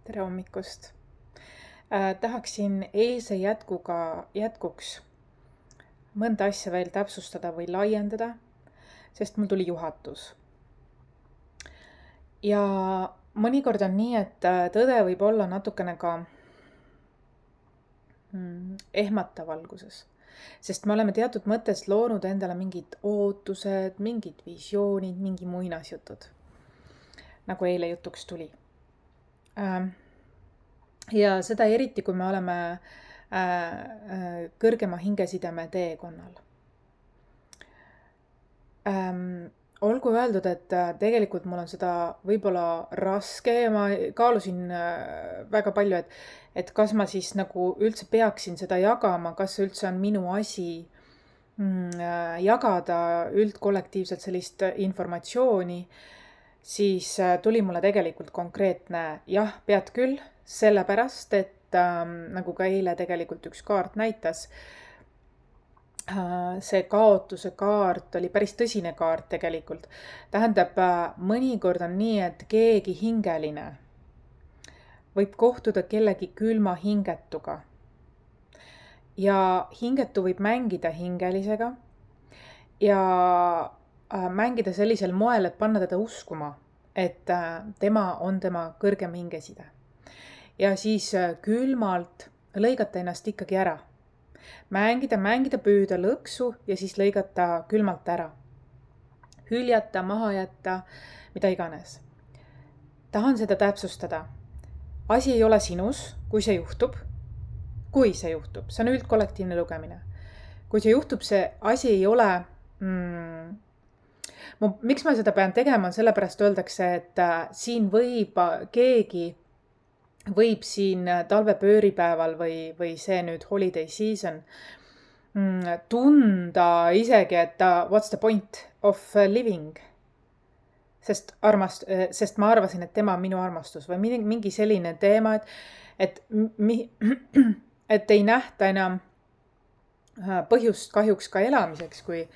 Tere hommikust! Tahaksin eilse jätkuks mõnda asja veel täpsustada või laiendada, sest mul tuli juhatus. Ja mõnikord on nii, et tõde võib olla natukene ka ehmatav alguses. Sest me oleme teatud mõttes loonud endale mingid ootused, mingid visioonid, mingi muinasjutud. Nagu eile jutuks tuli. Ja seda eriti, kui me oleme kõrgema hingesideme teekonnal. Olgu öeldud, et tegelikult mul on seda võib-olla raske ja ma kaalusin väga palju, et kas ma siis nagu üldse peaksin seda jagama, kas see üldse on minu asi jagada üldkollektiivselt sellist informatsiooni, siis tuli mulle tegelikult konkreetne jah, pead küll, sellepärast, et nagu ka eile tegelikult üks kaart näitas, see kaotuse kaart oli päris tõsine kaart tegelikult. Tähendab, mõnikord on nii, et keegi hingeline võib kohtuda kellegi külma hingetuga. Ja hingetu võib mängida hingelisega ja mängida sellisel moel, et panna teda uskuma, et tema on tema kõrgem hingeside. Ja siis külmalt lõigata ennast ikkagi ära. Mängida, püüda lõksu ja siis lõigata külmalt ära. Hüljata, maha jätta, mida iganes. Tahan seda täpsustada. Asi ei ole sinus, kui see juhtub. See on üldkollektiivne lugemine. Kui see juhtub, see asi ei ole... Miks ma seda pean tegema, sellepärast öeldakse, et siin keegi võib siin talvepööripäeval või see nüüd holiday season tunda isegi, et what's the point of living? Sest ma arvasin, et tema on minu armastus või mingi selline teema, et ei nähta enam põhjust kahjuks ka elamiseks, kui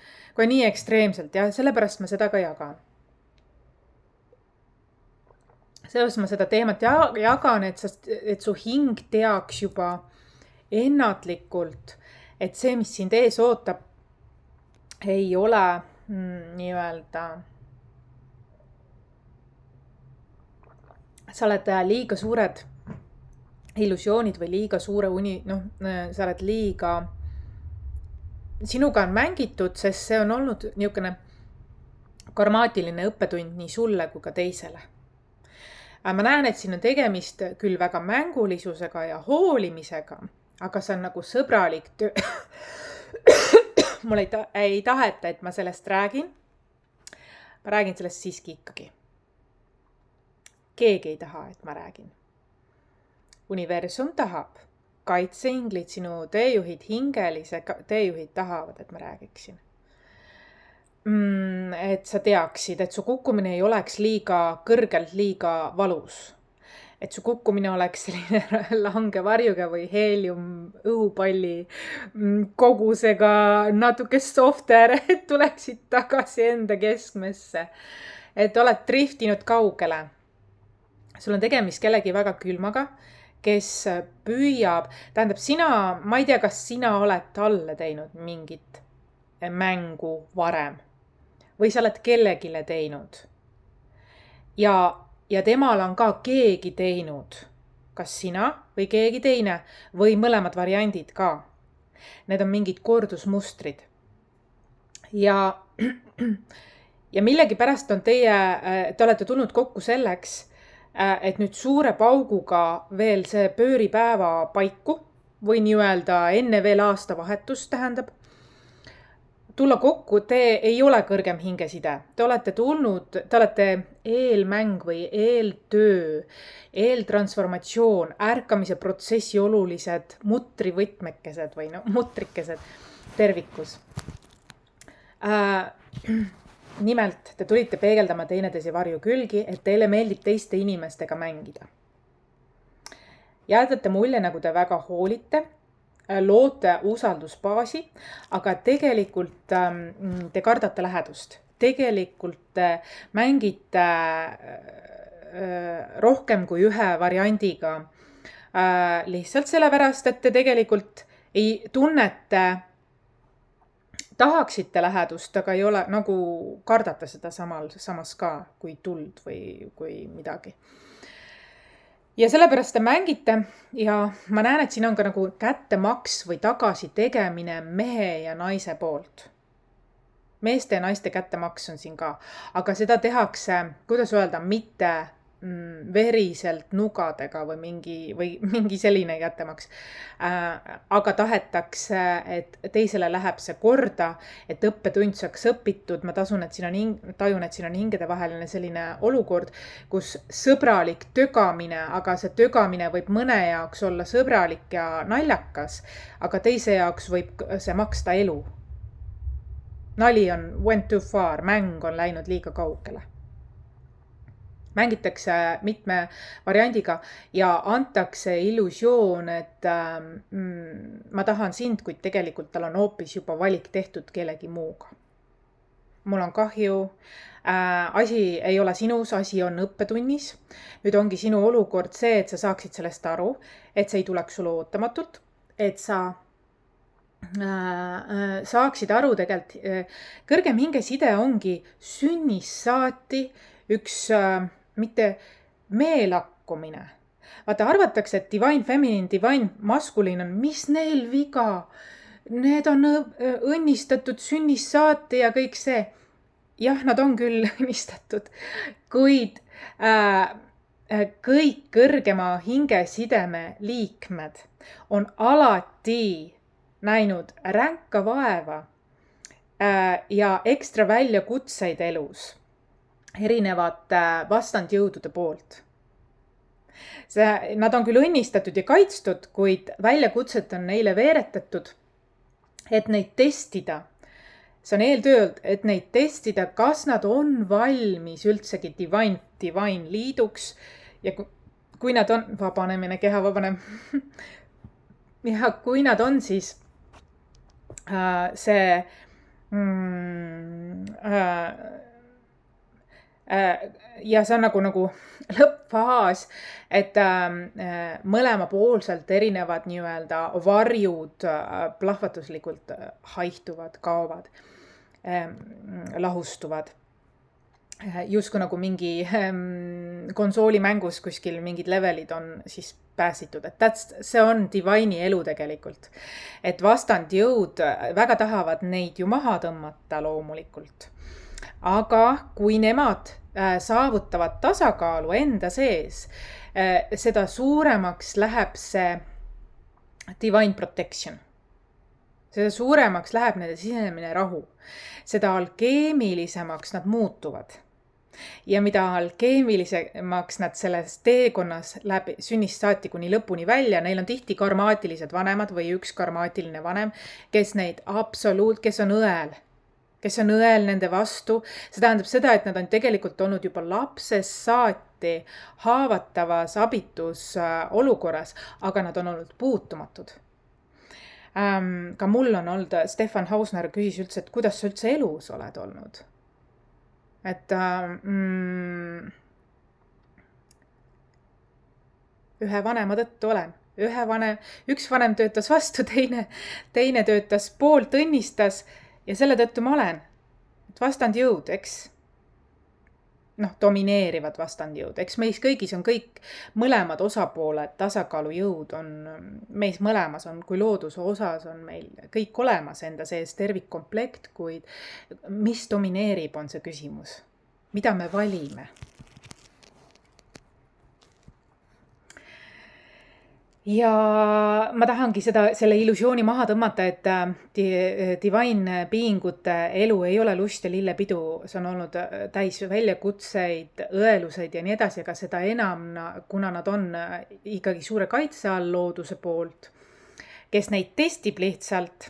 nii ekstreemselt ja sellepärast ma seda ka jagan. Selles ma seda teemat jagan, et su hing teaks juba ennatlikult, et see, mis sind ees ootab, ei ole nii-öelda... Sa oled liiga suured illusioonid või liiga suure sa oled liiga... Sinuga on mängitud, sest see on olnud niisugune karmaatiline õppetund nii sulle kui ka teisele. Ma näen, et siin on tegemist küll väga mängulisusega ja hoolimisega, aga see on nagu sõbralik töö. Mul ei taheta, et ma sellest räägin. Ma räägin sellest siiski ikkagi. Keegi ei taha, et ma räägin. Universum tahab. Kaitseinglid, sinu teejuhid, hingelise teejuhid tahavad, et ma räägiksin. Et sa teaksid, et su kukkumine ei oleks liiga kõrgelt, liiga valus. Et su kukkumine oleks selline lange varjuga või heelium õhupalli kogusega natuke softer, et tuleksid tagasi enda keskmesse. Et oled driftinud kaugele. Sul on tegemist kellegi väga külmaga, kes püüab, tähendab ma ei tea, kas sina oled talle teinud mingit mängu varem. Või sa oled kellegile teinud. Ja temal on ka keegi teinud. Kas sina või keegi teine või mõlemad variandid ka. Need on mingid kordusmustrid. Ja millegi pärast on te olete tulnud kokku selleks, et nüüd suure pauguga veel see pööripäeva paiku või nii-öelda enne veel aastavahetust tähendab. Tulla kokku, te ei ole kõrgem hingeside. Te olete eelmäng või eeltöö, eeltransformatsioon, ärkamise protsessi olulised mutrivõtmekesed või mutrikesed tervikus. Nimelt, te tulite peegeldama teineteise varju külgi, et teile meeldib teiste inimestega mängida. Jätate mulje, nagu te väga hoolite, loote usaldusbaasi, aga tegelikult te kardate lähedust. Tegelikult mängite rohkem kui ühe variandiga. Lihtsalt sellepärast, et te tegelikult ei tunnete, tahaksite lähedust, aga ei ole nagu kardate seda samas ka kui tuld või kui midagi. Ja sellepärast te mängite ja ma näen, et siin on ka nagu kättemaks või tagasi tegemine mehe ja naise poolt. Meeste ja naiste kättemaks on siin ka, aga seda tehakse, kuidas öelda, mitte veriselt nugadega või mingi selline kättemaks. Aga tahetakse, et teisele läheb see korda, et õppetund saaks õpitud. Ma tajun, et siin on hingedevaheline selline olukord, kus sõbralik tögamine, aga see tögamine võib mõne jaoks olla sõbralik ja naljakas, aga teise jaoks võib see maksta elu. Nali went too far, mäng on läinud liiga kaugele. Mängitakse mitme variandiga ja antakse illusioon, et ma tahan sind, kuid tegelikult tal on hoopis juba valik tehtud kellegi muuga. Mul on kahju, asi ei ole sinus, asi on õppetunnis. Nüüd ongi sinu olukord see, et sa saaksid sellest aru, et see ei tuleks sulle ootamatult, et sa saaksid aru tegelikult. Kõrgem hingeside ongi sünnist saati üks mitte meelakkumine. Vaata, arvatakse, et divine feminine, divine masculine on, mis neil viga? Need on õnnistatud sünnist saati ja kõik see. Jah, nad on küll õnnistatud, kuid kõik kõrgema hingesideme liikmed on alati näinud ränka vaeva ja ekstra väljakutseid elus erinevate vastandjõudude poolt. Nad on küll õnnistatud ja kaitstud, kuid väljakutset on neile veeretatud, et neid testida. See on eeltöölt, et neid testida, kas nad on valmis üldsegi divine liiduks ja kui nad on, vabanemine, keha vabanem, ja kui nad on, siis see ja see on nagu lõppfaas, et mõlemapoolselt erinevad nii-öelda varjud plahvatuslikult haihtuvad, kaovad, lahustuvad. Justkui nagu mingi konsoolimängus kuskil mingid levelid on siis pääsitud, et see on divine'i elu tegelikult. Et vastandjõud väga tahavad neid ju maha tõmmata loomulikult. Aga kui nemad saavutavad tasakaalu enda sees, seda suuremaks läheb see divine protection. Seda suuremaks läheb nende sisemine rahu. Seda alkeemilisemaks nad muutuvad. Ja mida alkeemilisemaks nad selles teekonnas läbi sünnist saati kuni lõpuni välja, neil on tihti karmaatilised vanemad või üks karmaatiline vanem, kes on õel nende vastu. See tähendab seda, et nad on tegelikult olnud juba lapsest saati haavatavas abitus olukorras, aga nad on olnud puutumatud. Ka mul on olnud, Stefan Hausner küsis üldse, et kuidas sa üldse elus oled olnud? Et ühe vanema tõttu olen. Üks vanem töötas vastu, teine töötas poolt, õnnistas ja selle tõttu ma olen. Et vastandjõud, eks? Domineerivad vastandjõud. Eks meis kõigis on kõik mõlemad osapooled, tasakaalujõud on meis mõlemas on, kui looduse osas on meil kõik olemas enda sees tervikkomplekt, kuid mis domineerib, on see küsimus. Mida me valime? Ja ma tahangi selle illusiooni maha tõmmata, et divine beingute elu ei ole lust ja lillepidu. See on olnud täis väljakutseid, õeluseid ja nii edasi, aga seda enam, kuna nad on ikkagi suure kaitse all looduse poolt, kes neid testib lihtsalt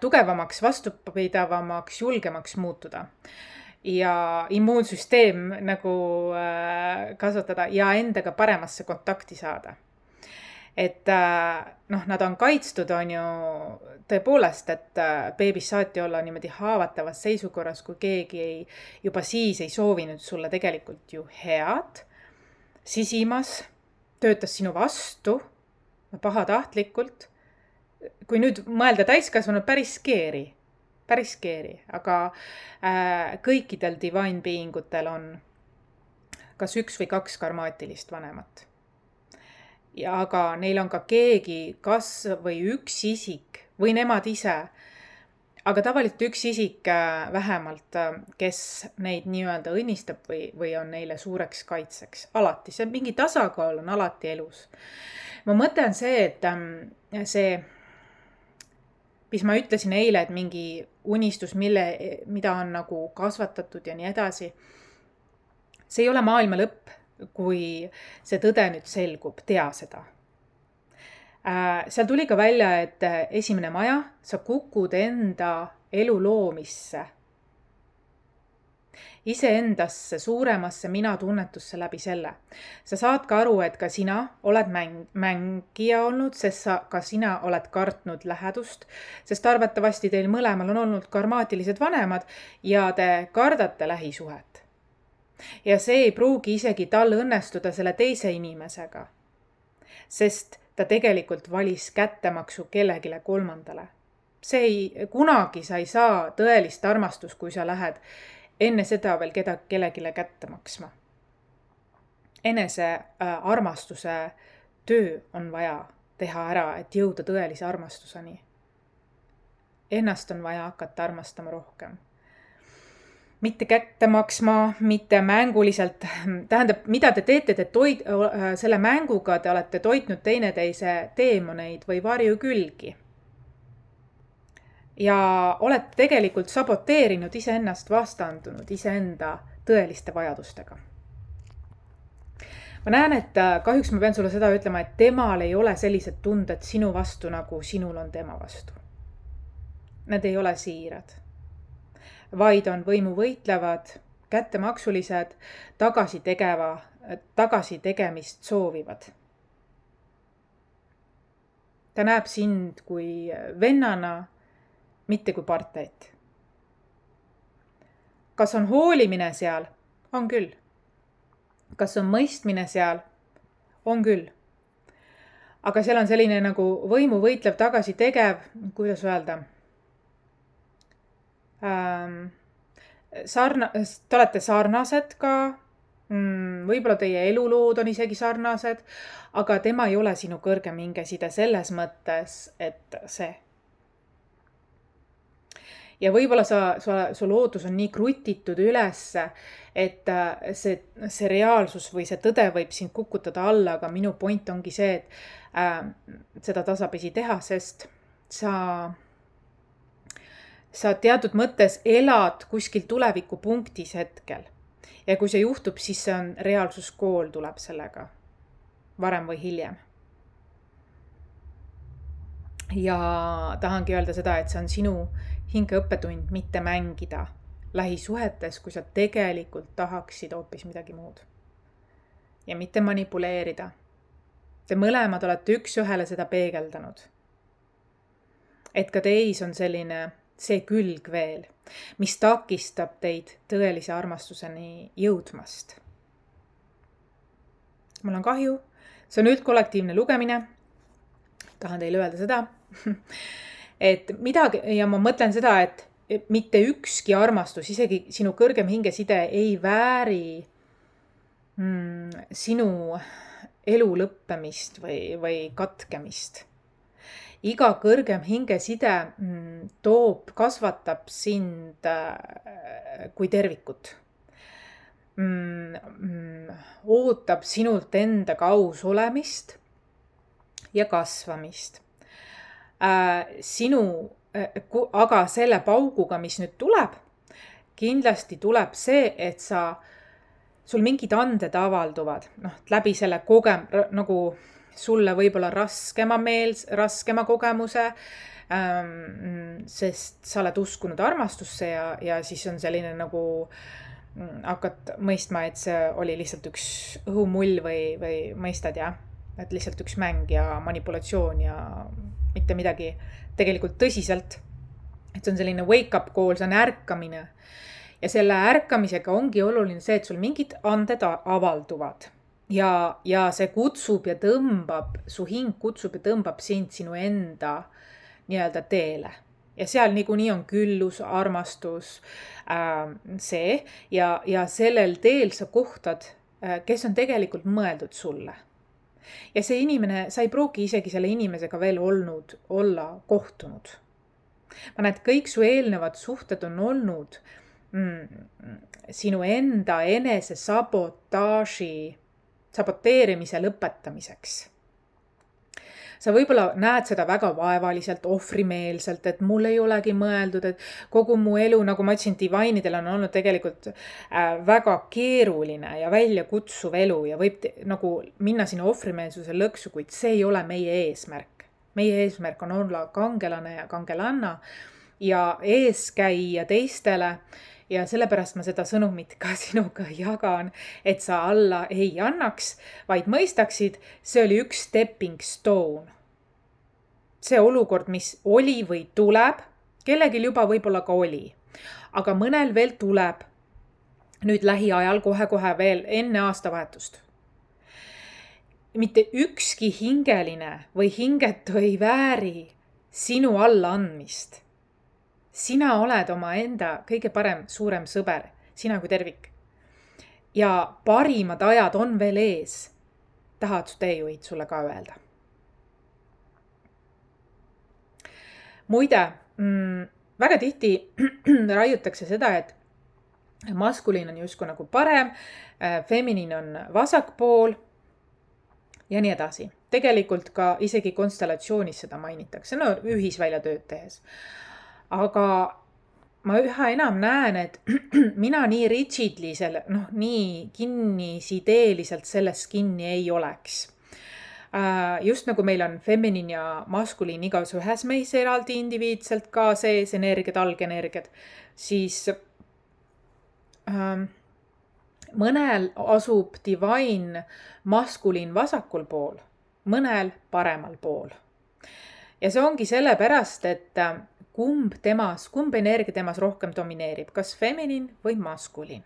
tugevamaks, vastupidavamaks, julgemaks muutuda. Ja immuunsüsteem nagu kasvatada ja endaga paremasse kontakti saada. et nad on kaitstud, on ju tõepoolest, et beebist saati olla niimoodi haavatavas seisukorras, kui keegi juba siis ei soovinud sulle tegelikult ju head, sisimas, töötas sinu vastu pahatahtlikult. Kui nüüd mõelda täiskasvanud, päris scary, aga kõikidel divine being utel on kas 1 või 2 karmaatilist vanemat. Ja aga neil on ka keegi, kas või üks isik või nemad ise, aga tavaliselt üks isik vähemalt, kes neid nii-öelda õnnistab või on neile suureks kaitseks. Alati, see mingi tasakaal on alati elus. Ma mõte on see, et see, mis ma ütlesin eile, et mingi unistus, mida on nagu kasvatatud ja nii edasi, see ei ole maailma lõpp, kui see tõde nüüd selgub, tea seda. Seal tuli ka välja, et esimene maja, sa kukud enda elu loomisse, iseendasse, suuremasse mina tunnetusse läbi selle. Sa saad ka aru, et ka sina oled mängija olnud, sest ka sina oled kartnud lähedust, sest arvatavasti teil mõlemal on olnud karmaatilised vanemad ja te kardate lähisuhet. Ja see ei pruugi isegi tal õnnestuda selle teise inimesega, sest ta tegelikult valis kättemaksu kellegile kolmandale. Kunagi sa ei saa tõelist armastust, kui sa lähed enne seda veel kellegile kätte maksma. Enese armastuse töö on vaja teha ära, et jõuda tõelise armastuseni. Ennast on vaja hakata armastama rohkem. Mitte kätte maksma, mitte mänguliselt. Tähendab, mida te teete, selle mänguga te olete toitnud teineteise teemoneid või varjukülgi. Ja olete tegelikult saboteerinud iseennast, vastandunud iseenda tõeliste vajadustega. Ma näen, et kahjuks ma pean sulle seda ütlema, et temal ei ole sellised tunded sinu vastu, nagu sinul on tema vastu. Need ei ole siirad. Vaid on võimu võitlevad, kättemaksulised, tagasitegemist soovivad. Ta näeb sind kui vennana, mitte kui partnerit. Kas on hoolimine seal? On küll. Kas on mõistmine seal? On küll. Aga seal on selline nagu võimu võitlev tagasitegev, kuidas öelda? Te olete sarnased ka, võib-olla teie elulood on isegi sarnased, aga tema ei ole sinu kõrgem hingeside selles mõttes, et see. Ja võib-olla su loodus on nii krutitud ülesse, et see reaalsus või see tõde võib sind kukutada alla, aga minu point ongi see, et seda tasapisi teha, sest sa teatud mõttes elad kuskil tulevikupunktis hetkel. Ja kui see juhtub, siis see on reaalsuskool tuleb sellega varem või hiljem. Ja tahangi öelda seda, et see on sinu hingeõppetund mitte mängida lähisuhetes, kui sa tegelikult tahaksid hoopis midagi muud. Ja mitte manipuleerida. Te mõlemad olete üks-ühele seda peegeldanud. Et ka teis on selline see külg veel, mis takistab teid tõelise armastuseni jõudmast. Mul on kahju, see on üldkollektiivne lugemine. Tahan teile öelda seda, et midagi, ja ma mõtlen seda, et mitte ükski armastus, isegi sinu kõrgem hingeside ei vääri sinu elu lõppemist või katkemist. Iga kõrgem hingeside kasvatab sind kui tervikut. Ootab sinult endaga aus olemist ja kasvamist. Aga selle pauguga, mis nüüd tuleb, kindlasti tuleb see, et sul mingid anded avalduvad, läbi selle nagu sulle võib-olla raskema kogemuse, sest sa oled uskunud armastusse ja siis on selline nagu hakkad mõistma, et see oli lihtsalt üks õhumull või mõistad, jah. et lihtsalt üks mäng ja manipulatsioon ja mitte midagi tegelikult tõsiselt. Et see on selline wake-up call, see on ärkamine. Ja selle ärkamisega ongi oluline see, et sul mingid anded avalduvad. Ja see kutsub ja tõmbab, su hing kutsub ja tõmbab sind sinu enda nii-öelda teele. Ja seal niikuinii on küllus, armastus, see. Ja sellel teel sa kohtad, kes on tegelikult mõeldud sulle. Ja see inimene, sa ei pruugi isegi selle inimesega veel olla kohtunud. Ma näed, kõik su eelnevad suhted on olnud sinu enda enese saboteerimise lõpetamiseks. Sa võib-olla näed seda väga vaevaliselt, ohvrimeelselt, et mul ei olegi mõeldud, et kogu mu elu, nagu ma ütlesin, divainidel on olnud tegelikult väga keeruline ja väljakutsuv elu ja võib nagu minna sinna ohvrimeelsuse lõksu, kuid see ei ole meie eesmärk. Meie eesmärk on olla kangelane ja kangelanna ja eeskäija teistele. Ja sellepärast ma seda sõnumit ka sinuga jagan, et sa alla ei annaks, vaid mõistaksid, see oli üks stepping stone. See olukord, mis oli või tuleb, kellelgi juba võib-olla ka oli, aga mõnel veel tuleb nüüd lähiajal kohe veel enne aastavahetust. Mitte ükski hingeline või hingetu ei vääri sinu allaandmist. Sina oled oma enda kõige parem suurem sõber, sina kui tervik. Ja parimad ajad on veel ees. Tahad su teejuhid sulle ka öelda. Muide, väga tihti raiutakse seda, et maskuliin on justkui nagu parem, feminiin on vasakpool ja nii edasi. Tegelikult ka isegi konstellatsioonis seda mainitakse, no ühisväljatööd tehes. Aga ma üha enam näen, et mina nii rigidly, nii kinnisideeliselt selles kinni ei oleks. Just nagu meil on feminiin ja maskuliin igas ühes meis eraldi indiviidselt ka sees energiad, algenergiad, siis mõnel asub divine maskuliin vasakul pool, mõnel paremal pool. Ja see ongi sellepärast, et kumb energia temas rohkem domineerib, kas feminiin või maskuliin.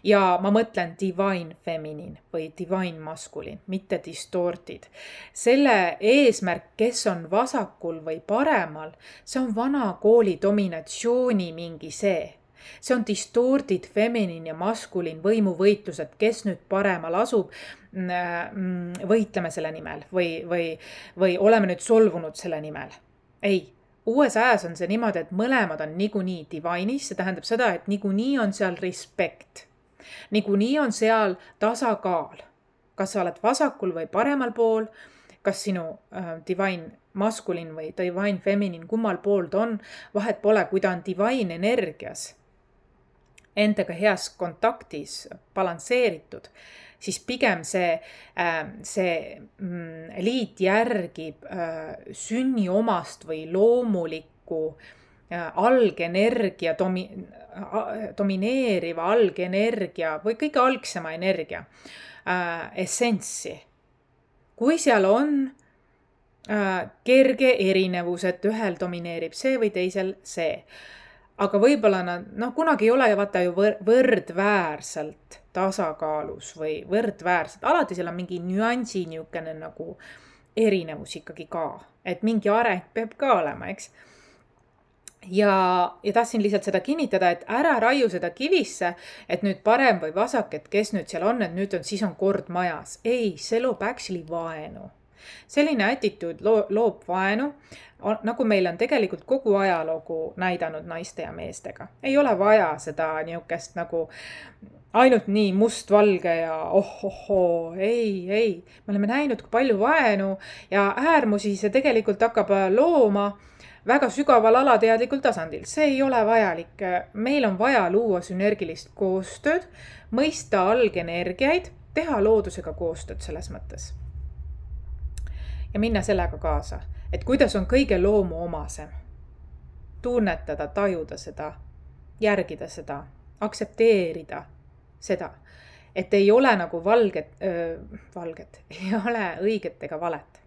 Ja ma mõtlen divine feminiin või divine maskuliin, mitte distorted. Selle eesmärk, kes on vasakul või paremal, see on vana kooli dominatsiooni mingi see. See on distorted feminiin ja maskuliin võimuvõitlused, kes nüüd paremal asub, võitleme selle nimel või oleme nüüd solvunud selle nimel. Ei. Uues ajas on see niimoodi, et mõlemad on niikuinii divine'is, see tähendab seda, et niikuinii on seal respekt. Niikuinii on seal tasakaal. Kas sa oled vasakul või paremal pool, kas sinu divine maskuliin või divine feminiin, kummal pool ta on, vahet pole, kui ta on divine energias, endaga heas kontaktis, balansseeritud, siis pigem see liit järgib sünni omast või loomulikku algenergia, domineeriva algenergia või kõige algsema energia essentsi. Kui seal on kerge erinevus, et ühel domineerib see või teisel see, aga võib-olla nad, kunagi ei ole vaata ju võrdväärselt tasakaalus või võrdväärselt. Alati seal on mingi nüansi niisugune nagu erinevus ikkagi ka. Et mingi areng peab ka olema, eks. Ja tahtsin lihtsalt seda kinnitada, et ära raiu seda kivisse, et nüüd parem või vasak, et kes nüüd seal on, et nüüd siis on kord majas. Ei, see loob actually vaenu. Selline attitude loob vaenu, nagu meil on tegelikult kogu ajaloogu näidanud naiste ja meestega. Ei ole vaja seda niisugust nagu ainult nii mustvalge ja ei. Me oleme näinud kui palju vaenu ja äärmusi see tegelikult hakkab looma väga sügaval alateadlikul tasandil. See ei ole vajalik. Meil on vaja luua sünergilist koostööd, mõista algenergiaid, teha loodusega koostööd selles mõttes. Ja minna sellega kaasa, et kuidas on kõige loomuomasem. Tunnetada, tajuda seda, järgida seda, aksepteerida seda, et ei ole nagu valget, ei ole õiget ega valet.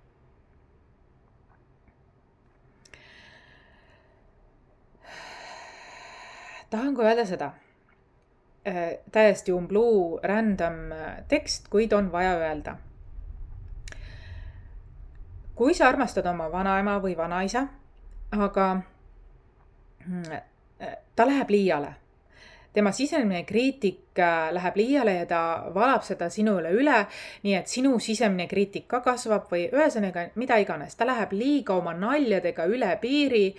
Tahan ka öelda seda, täiesti umbluu random tekst, kuid on vaja öelda. Kui sa armastad oma vanaema või vanaisa, aga ta läheb liiale. Tema sisemine kriitik läheb liiale ja ta valab seda sinu üle, nii et sinu sisemine kriitik ka kasvab või ühesõnaga mida iganes. Ta läheb liiga oma naljadega üle piiri.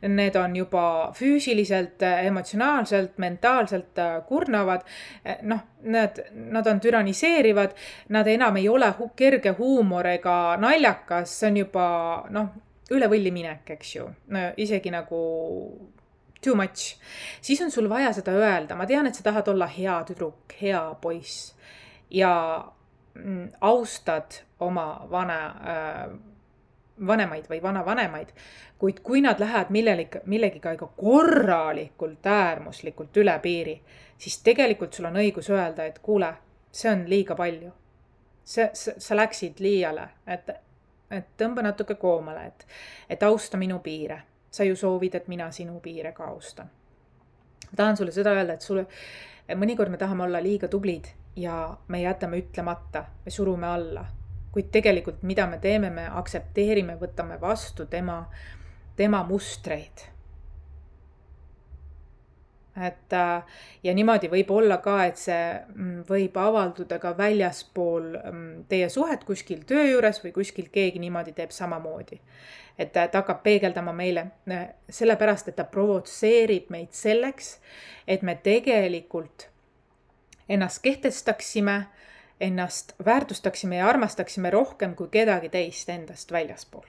Need on juba füüsiliselt, emotsionaalselt, mentaalselt kurnavad. Nad on türaniseerivad, nad enam ei ole kerge huumor ega naljakas, see on juba üle võlli minek, eks ju. Isegi nagu too much. Siis on sul vaja seda öelda. Ma tean, et sa tahad olla hea tüdruk, hea poiss ja austad oma vanemaid või vanavanemaid, kuid kui nad lähevad millegiga korralikult äärmuslikult üle piiri, siis tegelikult sul on õigus öelda, et kuule, see on liiga palju. Sa läksid liiale, et tõmba natuke koomale, et austa minu piire. Sa ju soovid, et mina sinu piire ka austan. Tahan sulle seda öelda, et mõnikord me tahame olla liiga tublid ja me jätame ütlemata, me surume alla. Kuid tegelikult mida me teeme, me aktsepteerime, võtame vastu tema mustreid. Ja niimoodi võib olla ka, et see võib avalduda ka väljaspool teie suhet kuskil töö juures või kuskil keegi niimoodi teeb samamoodi. Et ta hakkab peegeldama meile sellepärast, et ta provotseerib meid selleks, et me tegelikult ennast kehtestaksime, ennast väärtustaksime ja armastaksime rohkem kui kedagi teist endast väljaspool.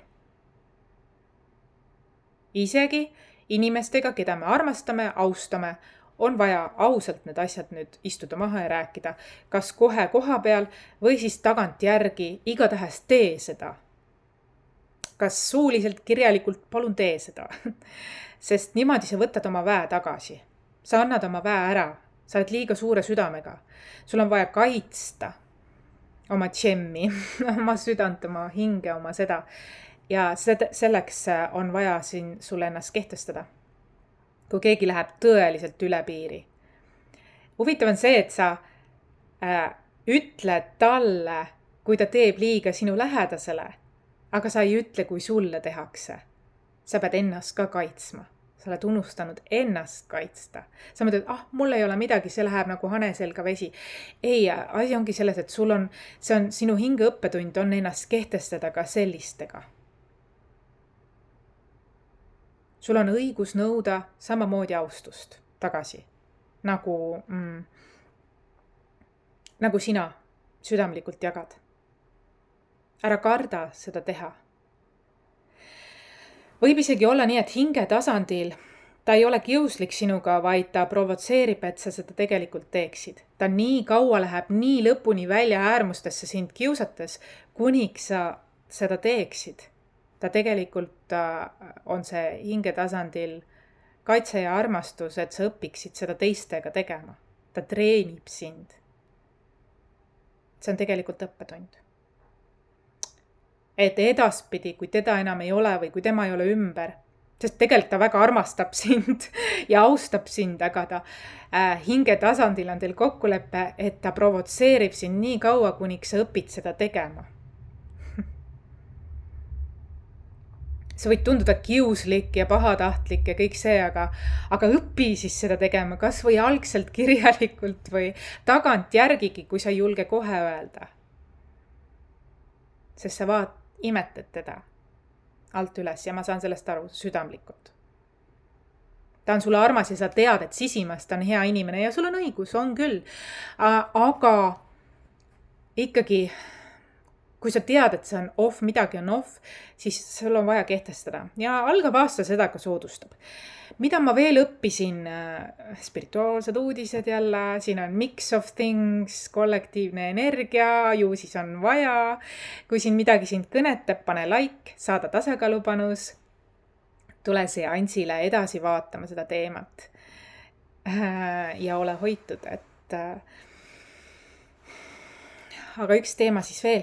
Isegi inimestega, keda me armastame, austame, on vaja ausalt need asjad nüüd istuda maha ja rääkida, kas kohe koha peal või siis tagant järgi, igatahes tee seda. Kas suuliselt, kirjalikult, palun tee seda. Sest niimoodi sa võtad oma väe tagasi. Sa annad oma väe ära. Sa oled liiga suure südamega. Sul on vaja kaitsta oma džemmi, oma südant, oma hinge, oma seda. Ja selleks on vaja siin sulle ennast kehtestada. Kui keegi läheb tõeliselt üle piiri. Huvitav on see, et sa ütled talle, kui ta teeb liiga sinu lähedasele, aga sa ei ütle, kui sulle tehakse. Sa pead ennast ka kaitsma. Sa oled unustanud ennast kaitsta. Sa mõtled, mul ei ole midagi, see läheb nagu hane selga vesi. Ei, asi ongi selles, et see on sinu hinge õppetund on ennast kehtestada ka sellistega. Sul on õigus nõuda samamoodi austust tagasi, nagu sina südamlikult jagad. Ära karda seda teha. Võib isegi olla nii, et hinge tasandil ta ei ole kiuslik sinuga, vaid ta provotseerib, et sa seda tegelikult teeksid. Ta nii kaua läheb nii lõpuni välja äärmustesse sind kiusates, kuniks sa seda teeksid. Ta tegelikult on see hinge tasandil kaitse ja armastus, et sa õpiksid seda teistega tegema. Ta treenib sind. See on tegelikult õppetund. Et edaspidi, kui teda enam ei ole või kui tema ei ole ümber, sest tegelikult ta väga armastab sind ja austab sind, aga ta hinge tasandil on teil kokkulepe, et ta provotseerib sind nii kaua, kuniks sa õpid seda tegema. See võid tunduda kiuslik ja pahatahtlik ja kõik see, aga õpi siis seda tegema, kas või algselt kirjalikult või tagant järgigi, kui sa ei julge kohe öelda. Sest sa imetad teda alt üles ja ma saan sellest aru südamlikult. Ta on sulle armas ja sa tead, et sisimas ta on hea inimene ja sul on õigus, on küll. Aga ikkagi, kui sa tead, et see on off, midagi on off, siis sul on vaja kehtestada. Ja algav aasta seda ka soodustab. Mida ma veel õppisin? Spirituaalsed uudised jälle, siin on mix of things, kollektiivne energia, ju siis on vaja. Kui siin midagi sind kõnetab, pane like, saada tasakaalupanus. Tule seansile edasi vaatama seda teemat. Ja ole hoitud, et aga üks teema siis veel,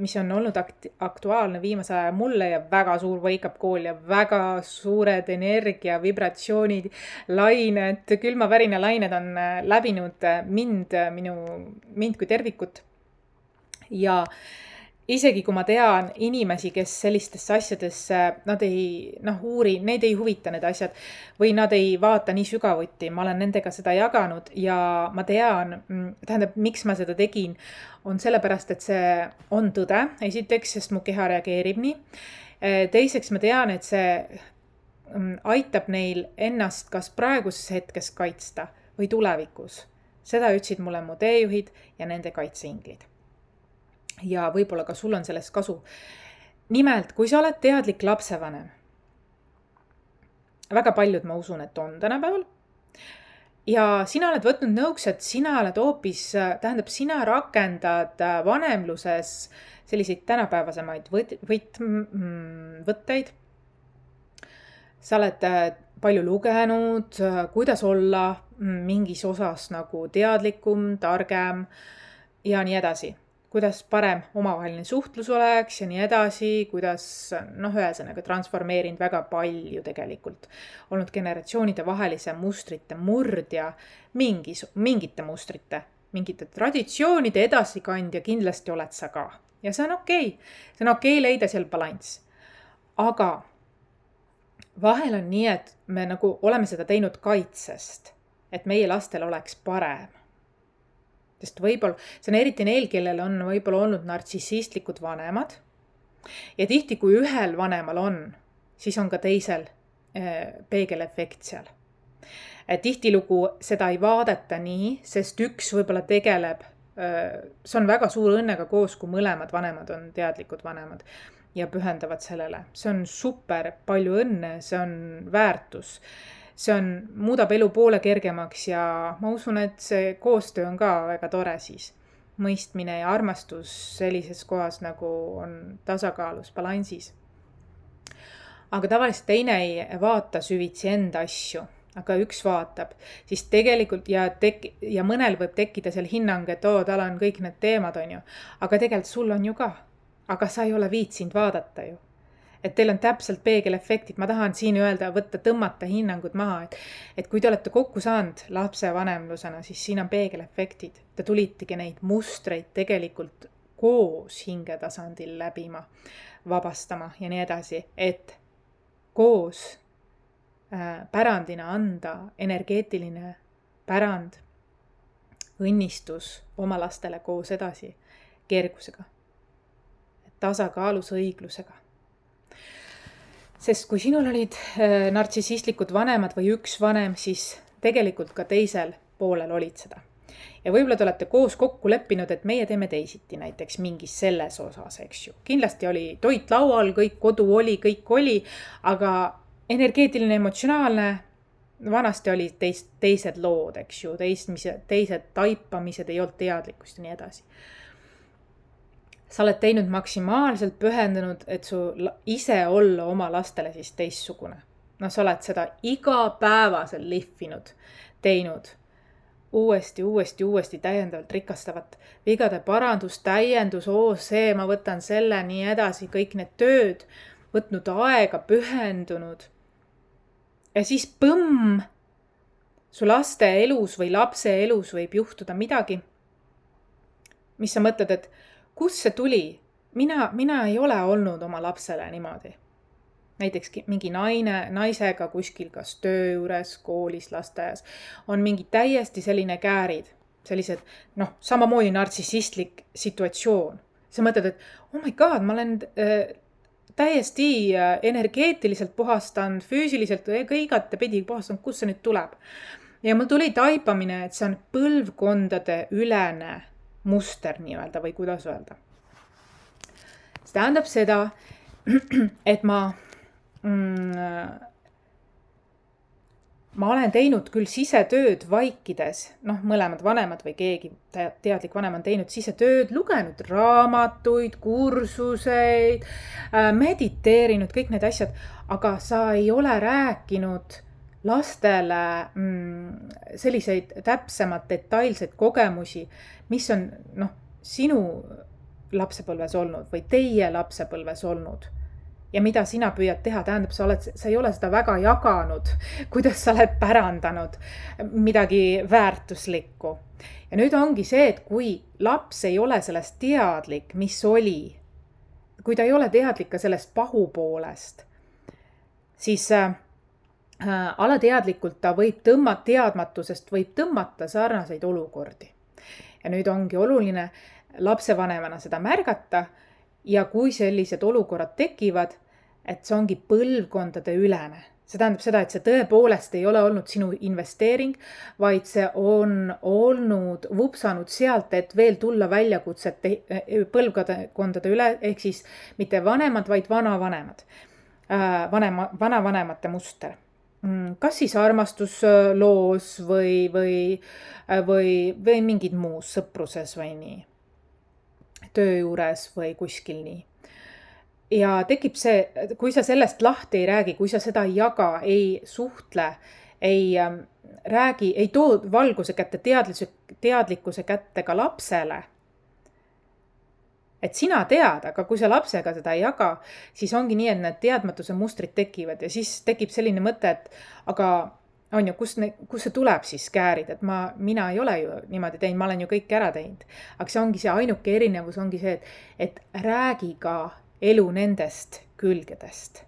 mis on olnud aktuaalne viimase aja mulle ja väga suur wake-up call ja väga suured energia, vibratsioonid, lained, külma-värina lained on läbinud mind kui tervikut. Ja isegi kui ma tean inimesi, kes sellistesse asjadesse, nad neid ei huvita need asjad või nad ei vaata nii sügavuti, ma olen nendega seda jaganud ja ma tean, tähendab, miks ma seda tegin, on sellepärast, et see on tõde, esiteks, sest mu keha reageerib nii. Teiseks ma tean, et see aitab neil ennast kas praeguses hetkes kaitsta või tulevikus. Seda ütlesid mulle mu teejuhid ja nende kaitseinglid. Ja võib-olla ka sul on sellest kasu. Nimelt, kui sa oled teadlik lapsevanem, väga paljud ma usun, et on tänapäeval, ja sina oled võtnud nõuks, et sina oled hoopis, tähendab, sina rakendad vanemluses selliseid tänapäevasemaid võtteid. Sa oled palju lugenud, kuidas olla mingis osas nagu teadlikum, targem ja nii edasi. Kuidas parem omavaheline suhtlus oleks ja nii edasi, kuidas, ühesõnaga transformeerinud väga palju tegelikult. Olnud generatsioonide vahelise mustrite murdja, mingite mustrite, mingite traditsioonide edasikandja kindlasti oled sa ka. Ja see on okei. See on okei leida seal balanss. Aga vahel on nii, et me nagu oleme seda teinud kaitsest, et meie lastel oleks parem. Sest võib-olla, see on eriti neil, kellel on võib-olla olnud nartsissistlikud vanemad. Ja tihti, kui ühel vanemal on, siis on ka teisel peegelefekt seal. Tihtilugu seda ei vaadata nii, sest üks võib-olla tegeleb, see on väga suur õnnega koos, kui mõlemad vanemad on teadlikud vanemad ja pühendavad sellele. See on super, palju õnne, see on väärtus. See muudab elu poole kergemaks ja ma usun, et see koostöö on ka väga tore siis. Mõistmine ja armastus sellises kohas nagu on tasakaalus, balansis. Aga tavaliselt teine ei vaata süvitsi enda asju, aga üks vaatab. Siis tegelikult ja mõnel võib tekkida seal hinnang, et tal on kõik need teemad on ju. Aga tegelikult sul on ju ka. Aga sa ei ole viitsinud vaadata ju. Et teil on täpselt peegelefektid. Ma tahan siin öelda, tõmmata hinnangud maha, et kui te olete kokku saanud lapse vanemlusena, siis siin on peegelefektid. Te tulitegi neid mustreid tegelikult koos hingetasandil läbima, vabastama ja nii edasi, et koos pärandina anda energeetiline pärand, õnnistus oma lastele koos edasi kergusega, tasakaalus õiglusega. Sest kui sinul olid nartsissistlikud vanemad või üks vanem, siis tegelikult ka teisel poolel olid seda. Ja võib-olla te olete koos kokku leppinud, et meie teeme teisiti näiteks mingis selles osas, eks ju. Kindlasti oli toit laual, kõik kodu oli, kõik oli, aga energeetiline, emotsionaalne, vanasti oli teised lood, eks ju, teised taipamised ei olnud teadlikkust ja nii edasi. Sa oled teinud maksimaalselt pühendunud, et su ise olla oma lastele siis teistsugune. Sa oled seda igapäevaselt lihvinud, teinud. Uuesti täiendavalt rikastavat. Vigade parandus, täiendus, ma võtan selle, nii edasi, kõik need tööd, võtnud aega, pühendunud. Ja siis su laste elus või lapse elus võib juhtuda midagi, mis sa mõtled, et kus see tuli? Mina ei ole olnud oma lapsele niimoodi. Näiteks mingi naisega kuskil kas töö juures, koolis, lasteaias on mingi täiesti selline käärid, sellised, samamoodi nartsissistlik situatsioon. Sa mõtled, et oh my god, ma olen täiesti energeetiliselt puhastanud, füüsiliselt kõigate pidi puhastanud, kus see nüüd tuleb. Ja mul tuli taipamine, et see on põlvkondade ülene muster nii-öelda või kuidas öelda. See tähendab seda, et ma olen teinud küll sisetööd vaikides, mõlemad vanemad või keegi teadlik vanem on teinud sisetööd, lugenud raamatuid, kursuseid, mediteerinud, kõik need asjad, aga sa ei ole rääkinud lastele selliseid täpsemad, detailseid kogemusi, mis on sinu lapsepõlves olnud või teie lapsepõlves olnud ja mida sina püüad teha, tähendab, sa ei ole seda väga jaganud, kuidas sa oled pärandanud midagi väärtuslikku. Ja nüüd ongi see, et kui laps ei ole sellest teadlik, mis oli, kui ta ei ole teadlik ka sellest pahupoolest, siis alateadlikult ta võib teadmatusest võib tõmmata sarnaseid olukordi. Ja nüüd ongi oluline lapsevanemana seda märgata ja kui sellised olukorrad tekivad, et see ongi põlvkondade ülene. See tähendab seda, et see tõepoolest ei ole olnud sinu investeering, vaid see on olnud vupsanud sealt, et veel tulla väljakutset põlvkondade üle, ehk siis mitte vanemad, vaid vanavanemad. Vanavanemate muster. Kas siis armastusloos või mingid muus sõpruses või nii, töö juures või kuskil nii. Ja tekib see, kui sa sellest lahti ei räägi, kui sa seda ei jaga, ei suhtle, ei räägi, ei too valguse kätte, teadlikkuse kätte ka lapsele, et sina tead, aga kui sa lapsega seda ei jaga, siis ongi nii, et need teadmatuse mustrid tekivad ja siis tekib selline mõte, et aga on ju, kus see tuleb siis käärid, et mina ei ole ju niimoodi teinud, ma olen ju kõik ära teinud. Aga see ongi see ainuke erinevus ongi see, et räägi ka elu nendest külgedest.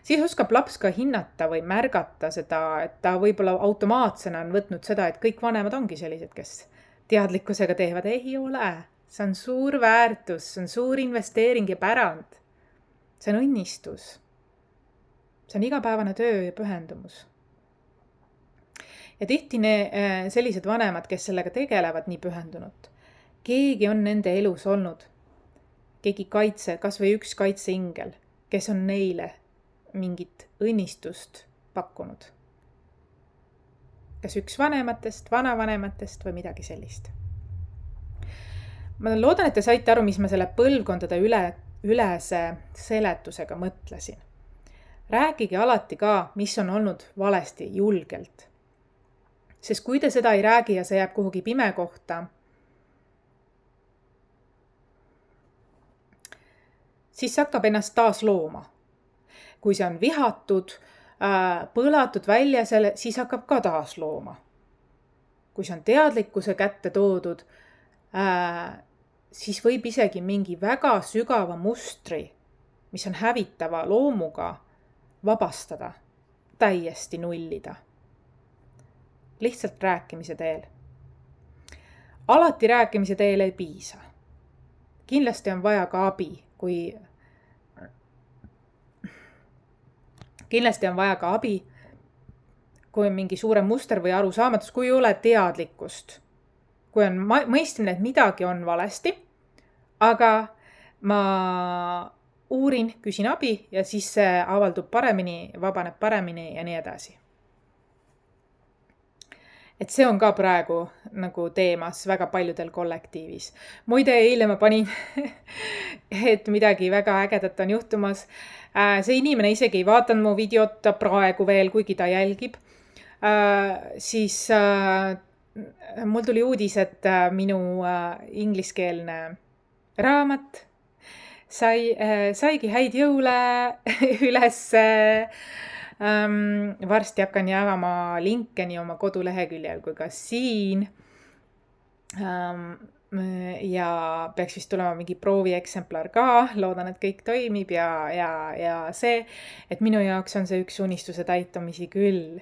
Siis oskab laps ka hinnata või märgata seda, et ta võib-olla automaatsena on võtnud seda, et kõik vanemad ongi sellised, kes teadlikkusega teevad, ei ole. See on suur väärtus, see on suur investeering ja pärand. See on õnnistus. See on igapäevane töö ja pühendumus. Ja tihti sellised vanemad, kes sellega tegelevad nii pühendunult, keegi on nende elus olnud. Keegi kas või üks kaitseingel, kes on neile mingit õnnistust pakkunud. Kas üks vanematest, vanavanematest või midagi sellist. Ma loodan, et te saite aru, mis ma selle põlvkondade ülese seletusega mõtlesin. Rääkige alati ka, mis on olnud valesti julgelt. Sest kui te seda ei räägi ja see jääb kuhugi pime kohta, siis hakkab ennast taas looma. Kui see on vihatud, põlatud välja selle, siis hakkab ka taas looma. Kui see on teadlikkuse kätte toodud, siis võib isegi mingi väga sügava mustri, mis on hävitava loomuga, vabastada, täiesti nullida. Lihtsalt rääkimise teel. Alati rääkimise teel ei piisa. Kindlasti on vaja ka abi, kui on mingi suurem muster või arusaamatus, kui ei ole teadlikkust. Kui on mõistmine, et midagi on valesti, aga ma uurin, küsin abi ja siis see avaldub paremini, vabaneb paremini ja nii edasi. Et see on ka praegu nagu teemas väga paljudel kollektiivis. Muide, eile ma panin, et midagi väga ägedat on juhtumas. See inimene isegi ei vaatanud mu videot praegu veel, kuigi ta jälgib. Siis mul tuli uudis, et minu ingliskeelne raamat saigi häid jõule üles. Varsti hakkan jagama linke nii oma koduleheküljel kui ka siin. Ja peaks vist tulema mingi proovieksemplar ka, loodan, et kõik toimib ja see, et minu jaoks on see üks unistuse täitumisi küll.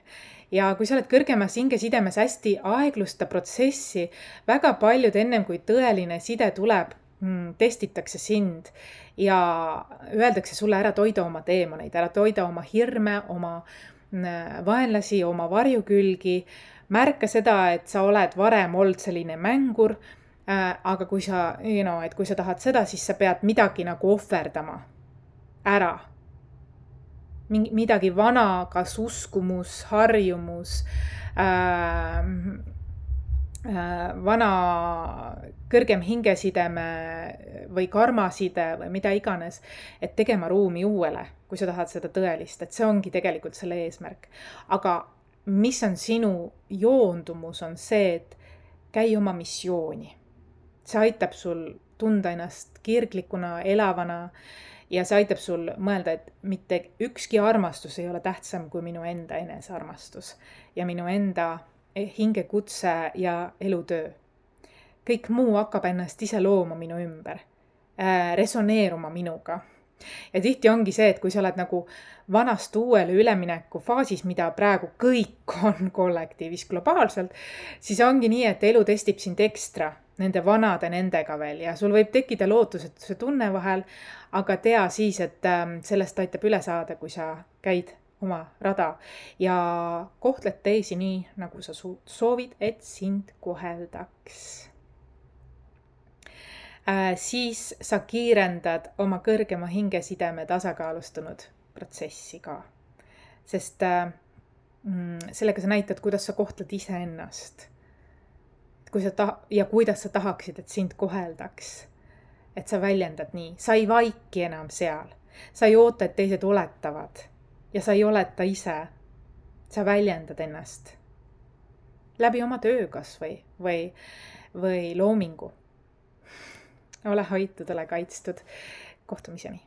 Ja kui sa oled kõrgemas hingesidemes, hästi aeglusta protsessi, väga paljud ennem kui tõeline side tuleb, testitakse sind ja öeldakse sulle ära toida oma teemoneid, ära toida oma hirme, oma vaenlasi, oma varjukülgi. Märka seda, et sa oled varem olnud selline mängur, aga kui sa tahad seda, siis sa pead midagi nagu ohverdama ära. Midagi vana, kas uskumus, harjumus, vana kõrgem hingesideme või karmaside või mida iganes, et tegema ruumi uuele, kui sa tahad seda tõelist, et see ongi tegelikult selle eesmärk. Aga mis on sinu joondumus, on see, et käi oma missiooni. See aitab sul tunda ennast kirglikuna, elavana ja see aitab sul mõelda, et mitte ükski armastus ei ole tähtsam kui minu enda enesearmastus ja minu enda hingekutse ja elutöö. Kõik muu hakkab ennast ise looma minu ümber, resoneeruma minuga. Ja tihti ongi see, et kui sa oled nagu vanast uuele ülemineku faasis, mida praegu kõik on kollektiivis globaalselt, siis ongi nii, et elu testib sind ekstra nende vanade nendega veel ja sul võib tekkida lootusetuse tunne vahel, aga tea siis, et sellest aitab üle saada, kui sa käid oma rada ja kohtled teisi nii, nagu sa soovid, et sind koheldaks. Siis sa kiirendad oma kõrgema hingesideme tasakaalustunud protsessi ka. Sest sellega sa näitad, kuidas sa kohtled iseennast. Ja kuidas sa tahaksid, et sind koheldaks. Et sa väljendad nii. Sa ei vaiki enam seal. Sa ei oota, et teised oletavad. Ja sa ei oleta ise. Sa väljendad ennast. Läbi oma töö kas või loomingu. Ole hoitud, ole kaitstud. Kohtumiseni.